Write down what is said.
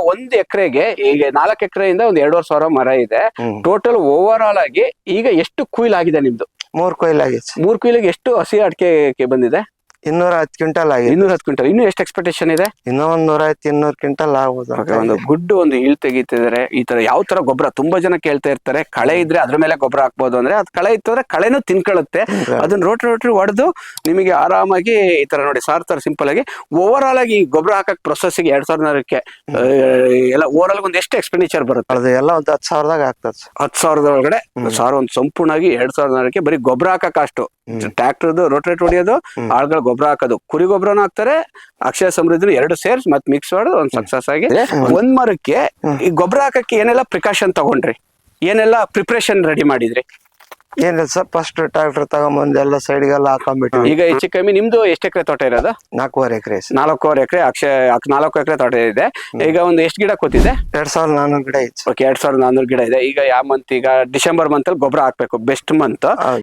ಒಂದ್ ಎಕರೆಗೆ ಈಗ 4 ಎಕರೆಯಿಂದ ಒಂದ್ 2,500 ಮರ ಇದೆ. ಟೋಟಲ್ ಓವರ್ ಆಲ್ ಆಗಿ ಈಗ ಎಷ್ಟು ಕುಯ್ಲ್ ಆಗಿದೆ ನಿಮ್ದು? 3 ಕೊಯ್ಲ್ ಆಗಿತ್ತು. 3 ಕುಯ್ಲಿಗೆ ಎಷ್ಟು ಹಸಿ ಅಡಿಕೆ ಬಂದಿದೆ? 210 ಕ್ವಿಂಟಲ್ ಆಗಿದೆ. 210 ಕ್ವಿಂಟಲ್. ಇನ್ನು ಎಷ್ಟು ಎಕ್ಸ್ಪೆಕ್ಟೇಷನ್ ಇದೆ? ಇನ್ನೂ 150-200 ಕ್ವಿಂಟಲ್ ಆಗ್ಬೋದು. ಒಂದು ಗುಡ್ ಒಂದು ಇಳ್ ತೆಗಿತಿದ್ದಾರೆ. ಈ ತರ ಯಾವ ತರ ಗೊಬ್ಬರ ತುಂಬಾ ಜನ ಕೇಳ್ತಾ ಇರ್ತಾರೆ, ಕಳೆ ಇದ್ರೆ ಅದ್ರ ಮೇಲೆ ಗೊಬ್ಬರ ಹಾಕ್ಬೋದು ಅಂದ್ರೆ, ಅದ್ ಕಳೆ ಇತ್ತಂದ್ರೆ ಕಳೆನೂ ತಿನ್ಕೊಳ್ಳುತ್ತೆ. ಅದನ್ನ ರೋಟ್ರಿ ಹೊಡೆದು ನಿಮಗೆ ಆರಾಮಾಗಿ ಈ ತರ ನೋಡಿ ಸಾರ್ ತರ ಸಿಂಪಲ್ ಆಗಿ ಓವರ್ ಆಲ್ ಆಗಿ ಗೊಬ್ಬರ ಹಾಕಕ್ ಪ್ರೊಸೆಸ್ಗೆ 2,000 ಎಲ್ಲ ಓವರ್ ಆಲ್ ಒಂದು ಎಷ್ಟು ಎಕ್ಸ್ಪೆಂಡಿಚರ್ ಬರುತ್ತೆ? ಅದು ಎಲ್ಲ ಒಂದು 10,000ದಾಗ ಆಗ್ತದೆ. 10,000 ಒಳಗಡೆ ಸಾರ್ ಒಂದು ಸಂಪೂರ್ಣವಾಗಿ 2,000 ಬರೀ ಗೊಬ್ಬರ ಹಾಕಕ್ ಅಷ್ಟು. ಟ್ರ್ಯಾಕ್ಟರ್ದು ರೋಟ್ರೇಟ್ ಹೊಡಿಯೋದು, ಆಳ್ಗಳ ಗೊಬ್ಬರ ಹಾಕೋದು, ಕುರಿ ಗೊಬ್ಬರನು ಹಾಕ್ತಾರೆ, ಅಕ್ಷಯ ಸಮೃದ್ಧಿ 2 ಸೇರ್ಸ್ ಮತ್ತೆ ಮಿಕ್ಸ್ ಮಾಡಿ ಒಂದು ಸಕ್ಸಸ್ ಆಗಿ ಒಂದ್ ಮರಕ್ಕೆ ಈ ಗೊಬ್ಬರ ಹಾಕಕ್ಕೆ ಏನೆಲ್ಲ ಪ್ರಿಕಾಷನ್ ತಗೊಂಡ್ರಿ, ಏನೆಲ್ಲ ಪ್ರಿಪರೇಷನ್ ರೆಡಿ ಮಾಡಿದ್ರಿ? ಏನಿಲ್ಲ ಸರ್, ಫಸ್ಟ್ ಟ್ರ್ಯಾಕ್ಟರ್ ತಗೊಂಬಂದು ಎಲ್ಲ ಸೈಡ್ಗೆಲ್ಲ ಹಾಕೊಂಡ್ಬಿಟ್ಟು. ಈಗ ಹೆಚ್ಚು ಕಮ್ಮಿ ನಿಮ್ದು ಎಷ್ಟು ಎಕರೆ ತೋಟ ಇರೋದು? 4.5 ಎಕರೆ. 4.5 ಎಕರೆ ಅಕ್ಷಯ 4 ಎಕರೆ ತೋಟ ಇದೆ. ಈಗ ಒಂದು ಎಷ್ಟು ಗಿಡ ಕೂತಿದೆ? 2,400 ಗಿಡ ಇತ್ತು. ಓಕೆ, 2,400 ಗಿಡ ಇದೆ. ಈಗ ಯಾವ ಮಂತ್? ಈಗ ಡಿಸೆಂಬರ್ ಮಂತ್ ಅಲ್ಲಿ ಗೊಬ್ಬರ ಹಾಕ್ಬೇಕು, ಬೆಸ್ಟ್ ಮಂತ್.